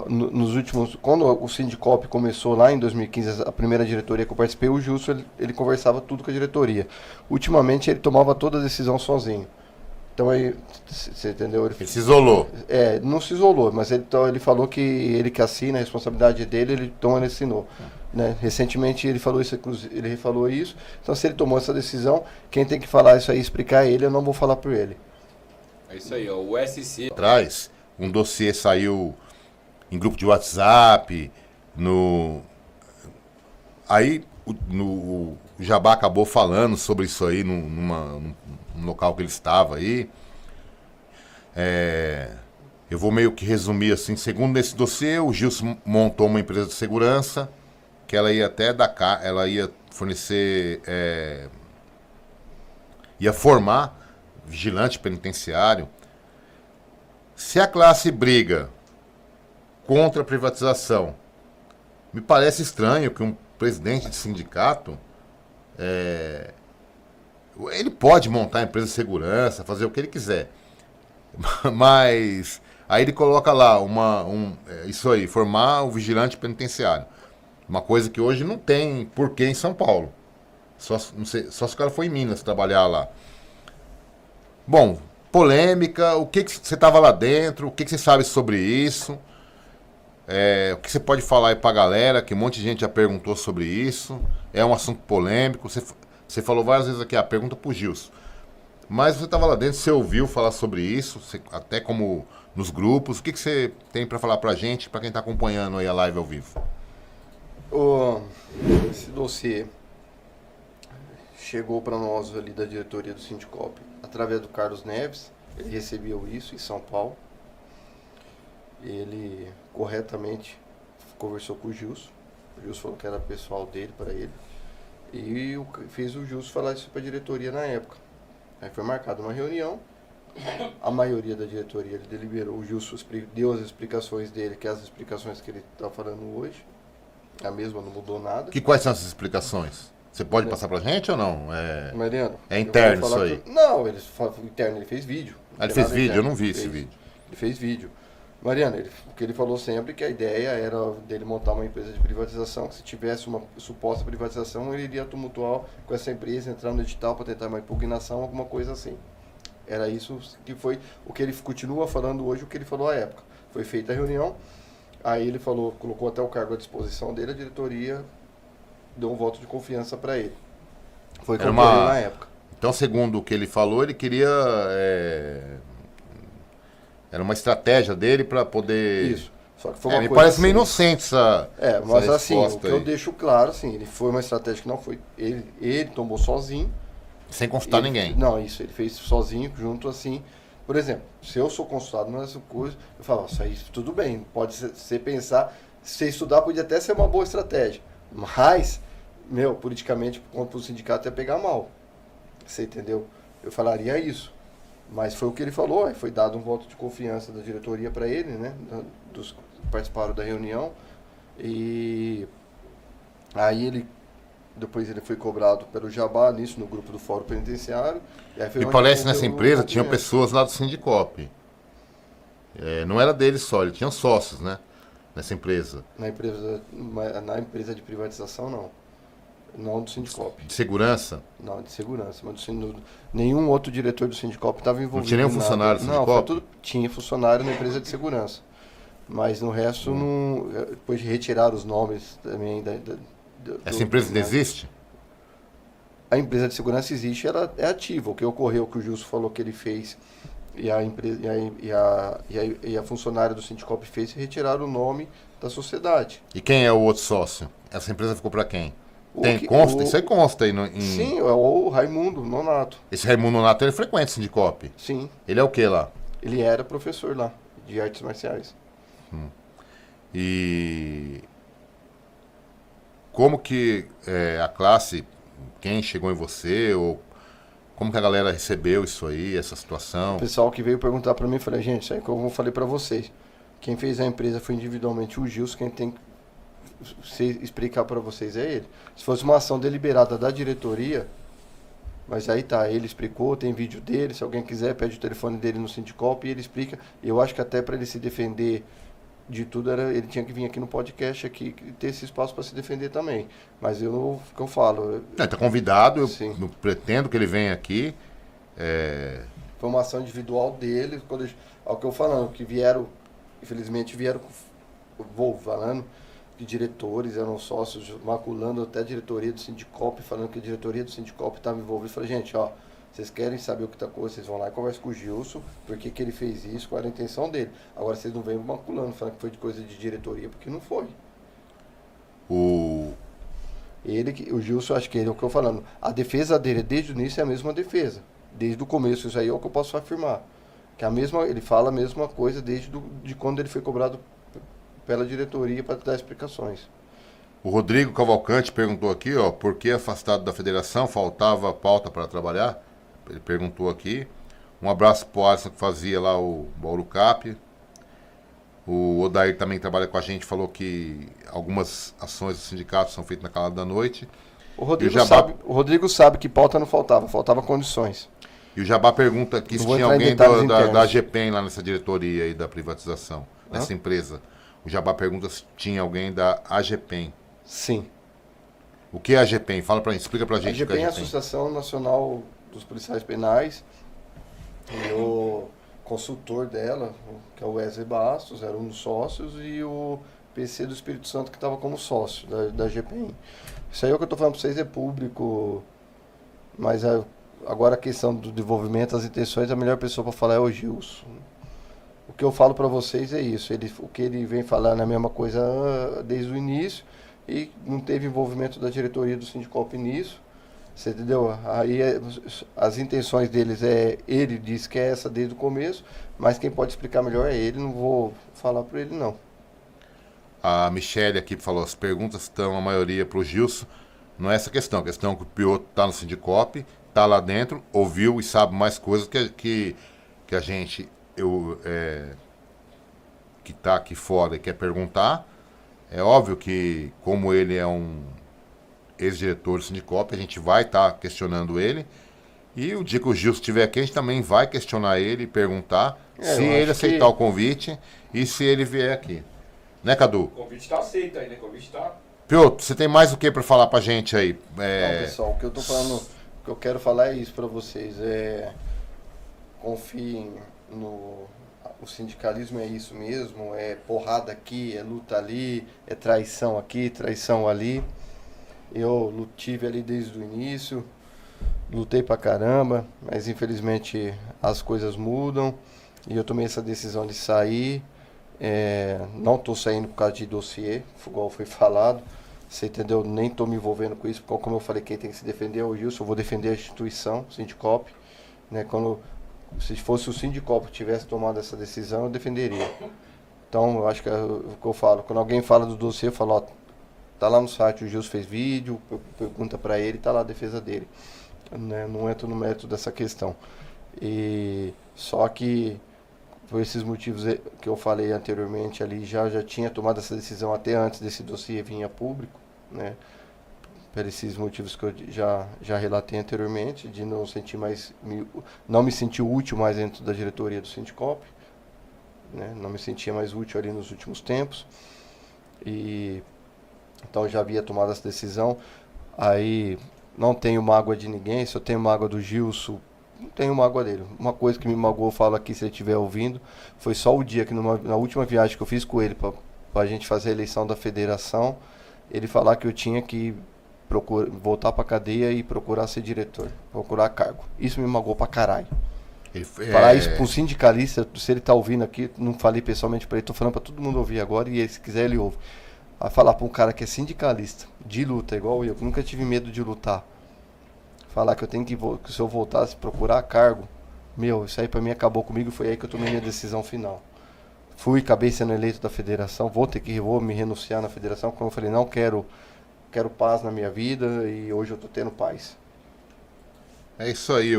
Nos últimos, quando o Sindicop começou lá em 2015, a primeira diretoria que eu participei, o Justo ele conversava tudo com a diretoria. Ultimamente ele tomava toda a decisão sozinho. Então aí, você entendeu? Ele se isolou. Não se isolou, mas então, ele falou que ele que assina, a responsabilidade dele, então ele assinou. Né? Recentemente ele falou isso, ele falou isso. Então se ele tomou essa decisão, quem tem que falar isso aí, explicar ele, eu não vou falar por ele. É isso aí, ó. O SC. Atrás, um dossiê saiu em grupo de WhatsApp, no... Aí o Jabá acabou falando sobre isso aí num local que ele estava aí. Eu vou meio que resumir assim. Segundo esse dossiê, o Gilson montou uma empresa de segurança que ela ia até ela ia fornecer, ia formar vigilante penitenciário. Se a classe briga contra a privatização, me parece estranho que um presidente de sindicato ele pode montar empresa de segurança, fazer o que ele quiser, mas aí ele coloca lá isso aí, formar o vigilante penitenciário, uma coisa que hoje não tem porquê em São Paulo, não sei, só se o cara for em Minas trabalhar lá. Bom, polêmica, o que você estava lá dentro, o que você sabe sobre isso? O que você pode falar aí pra galera, que um monte de gente já perguntou sobre isso. É um assunto polêmico. Você falou várias vezes aqui, pergunta pro Gilson. Mas você estava lá dentro, você ouviu falar sobre isso, até como nos grupos. O que você tem para falar pra gente, pra quem tá acompanhando aí a live ao vivo? Esse dossiê chegou para nós ali da diretoria do Sindicop através do Carlos Neves. Ele recebeu isso em São Paulo. Ele corretamente conversou com o Gilson. O Gilson falou que era pessoal dele para ele. E fez o Gilson falar isso para a diretoria na época. Aí foi marcada uma reunião. A maioria da diretoria ele deliberou. O Gilson deu as explicações dele, que é as explicações que ele está falando hoje. A mesma não mudou nada. Quais são essas explicações? Você pode passar pra gente ou não? Mariano, é interno isso aí? Não, interno, ele fez vídeo. Ele fez vídeo? Eu não vi esse vídeo. Ele fez vídeo. Mariano, o que ele falou sempre que a ideia era dele montar uma empresa de privatização, que se tivesse uma suposta privatização, ele iria tumultuar com essa empresa, entrar no edital para tentar uma impugnação, alguma coisa assim. Era isso que foi o que ele continua falando hoje, o que ele falou à época. Foi feita a reunião, aí ele falou, colocou até o cargo à disposição dele, a diretoria deu um voto de confiança para ele. Foi como na época. Então, segundo o que ele falou, ele queria... Era uma estratégia dele para poder... Isso. Só que foi uma me coisa parece assim, meio inocente essa mas essa assim, o que aí. eu deixo claro, assim, ele foi uma estratégia que não foi... Ele tomou sozinho. Sem consultar ninguém. Não, isso, ele fez sozinho, junto assim. Por exemplo, se eu sou consultado nessa coisa, eu falo, isso aí tudo bem, pode ser pensar, se você estudar podia até ser uma boa estratégia. Mas, politicamente, contra o sindicato ia pegar mal. Você entendeu? Eu falaria isso. Mas foi o que ele falou, aí foi dado um voto de confiança da diretoria para ele, né? Dos que participaram da reunião. E aí depois ele foi cobrado pelo Jabá, nisso, no grupo do Fórum Penitenciário. Me parece nessa empresa tinham pessoas lá do Sindicop. Não era dele só, ele tinha sócios, né? Nessa empresa. Na empresa de privatização, não. Não do Sindicop. De segurança? Não, de segurança. Mas nenhum outro diretor do Sindicop estava envolvido. Não tinha nenhum funcionário do Sindicop? Não, tinha funcionário na empresa de segurança. Mas no resto, não, depois de retirar os nomes também... Essa empresa ainda existe? A empresa de segurança existe, ela é ativa. O que ocorreu, que o Gilson falou que ele fez, e a empresa e a funcionária do Sindicop fez, retiraram o nome da sociedade. E quem é o outro sócio? Essa empresa ficou para quem? Consta? Isso aí consta aí. Sim, é o Raimundo Nonato. Esse Raimundo Nonato, ele frequenta o Sindicop? Sim. Ele é o que lá? Ele era professor lá, de artes marciais. E como que a classe, quem chegou em você, ou como que a galera recebeu isso aí, essa situação? O pessoal que veio perguntar para mim, falei, gente, isso aí que eu falei para vocês. Quem fez a empresa foi individualmente o Gilson, quem tem que explicar para vocês é ele. Se fosse uma ação deliberada da diretoria, mas aí tá, ele explicou, tem vídeo dele, se alguém quiser, pede o telefone dele no Sindicop e ele explica. Eu acho que até para ele se defender de tudo era ele tinha que vir aqui no podcast aqui e ter esse espaço para se defender também. Mas o que eu falo, Está convidado, Sim. eu pretendo que ele venha aqui. foi uma ação individual dele, ao que eu falando, que vieram, infelizmente vieram, vou falando, que diretores eram sócios, maculando até a diretoria do Sindicop, falando que a diretoria do Sindicop estava envolvida. Eu falei, gente, ó, vocês querem saber o que está acontecendo, vocês vão lá e conversam com o Gilson, por que ele fez isso, qual era a intenção dele. Agora vocês não vêm maculando, falando que foi de coisa de diretoria, porque não foi. O O Gilson, acho que ele é o que eu falando. A defesa dele, desde o início, é a mesma defesa. Desde o começo, isso aí é o que eu posso afirmar. Que ele fala a mesma coisa de quando ele foi cobrado pela diretoria para dar explicações. O Rodrigo Cavalcante perguntou aqui, ó, por que afastado da federação, faltava pauta para trabalhar? Ele perguntou aqui. Um abraço pro Alisson que fazia lá o Bauru Cap. O Odair também trabalha com a gente, falou que algumas ações do sindicato são feitas na calada da noite. O Rodrigo, E o Jabá- o Rodrigo sabe que pauta não faltava condições. E o Jabá pergunta aqui Não se vou tinha entrar em alguém detalhes da internos. AGPEM lá nessa diretoria aí da privatização, nessa empresa. O Jabá pergunta se tinha alguém da AGPEM. Sim. O que é a AGPEM? Fala pra gente, explica pra A gente o que GPEM é é a a AGPEM. Associação Nacional dos Policiais Penais. E o consultor dela, que é o Wesley Bastos, era um dos sócios, e o PC do Espírito Santo, que estava como sócio da GPEM. Isso aí é o que eu estou falando para vocês, é público, mas agora a questão do desenvolvimento, as intenções, a melhor pessoa para falar é o Gilson. O que eu falo para vocês é isso, o que ele vem falando é a mesma coisa desde o início, e não teve envolvimento da diretoria do Sindicop nisso. Você entendeu? Aí as intenções deles ele diz que é essa desde o começo, mas quem pode explicar melhor é ele, não vou falar por ele não. A Michelle aqui falou, as perguntas estão, a maioria, pro Gilson. Não é essa questão, a questão é que o Pioto tá no Sindicop, tá lá dentro, ouviu e sabe mais coisas que a gente, que tá aqui fora e quer perguntar. É óbvio que, como ele é um ex-diretor do Sindicop, a gente vai estar questionando ele. E o dia que o Gilson estiver aqui, a gente também vai questionar ele e perguntar se eu ele acho aceitar que- o convite e se ele vier aqui. Né, Cadu? O convite tá aceito aí, né? O convite tá. Piotr, você tem mais o que para falar pra gente aí? Não, pessoal, o que eu tô falando, o que eu quero falar é isso para vocês, confiem o sindicalismo é isso mesmo, é porrada aqui, é luta ali, é traição aqui, traição ali. Eu tive ali desde o início, lutei pra caramba, mas infelizmente as coisas mudam e eu tomei essa decisão de sair. Não estou saindo por causa de dossiê, igual foi falado. Você entendeu? Nem estou me envolvendo com isso, porque como eu falei, quem tem que se defender é o Gilson. Eu vou defender a instituição, o Sindicop. Né? Se fosse o Sindicop que tivesse tomado essa decisão, eu defenderia. Então, eu acho que é o que eu falo. Quando alguém fala do dossiê, eu falo, ó, tá lá no site, o Gilson fez vídeo, pergunta para ele, tá lá a defesa dele. Né? Não entro no mérito dessa questão. Só que por esses motivos que eu falei anteriormente ali, já tinha tomado essa decisão até antes desse dossiê vir a público, né? Por esses motivos que eu já relatei anteriormente, de não me sentir útil mais dentro da diretoria do Sindicop, né? Não me sentia mais útil ali nos últimos tempos, então eu já havia tomado essa decisão. Aí não tenho mágoa de ninguém, só tenho mágoa do Gilson. Não tenho mágoa dele. Uma coisa que me magoou, eu falo aqui se ele estiver ouvindo, foi só o dia que na última viagem que eu fiz com ele para a gente fazer a eleição da federação, ele falar que eu tinha que voltar para cadeia e procurar ser diretor, procurar cargo. Isso me magoou pra caralho. Falar isso para um sindicalista, se ele tá ouvindo aqui, não falei pessoalmente para ele, tô falando para todo mundo ouvir agora e se quiser ele ouve. A falar para um cara que é sindicalista, de luta, igual eu, que nunca tive medo de lutar. Falar que eu tenho que se eu voltasse procurar cargo, isso aí pra mim acabou comigo, foi aí que eu tomei minha decisão final. Acabei sendo eleito da federação, vou me renunciar na federação, como eu falei, não quero paz na minha vida e hoje eu tô tendo paz. É isso aí.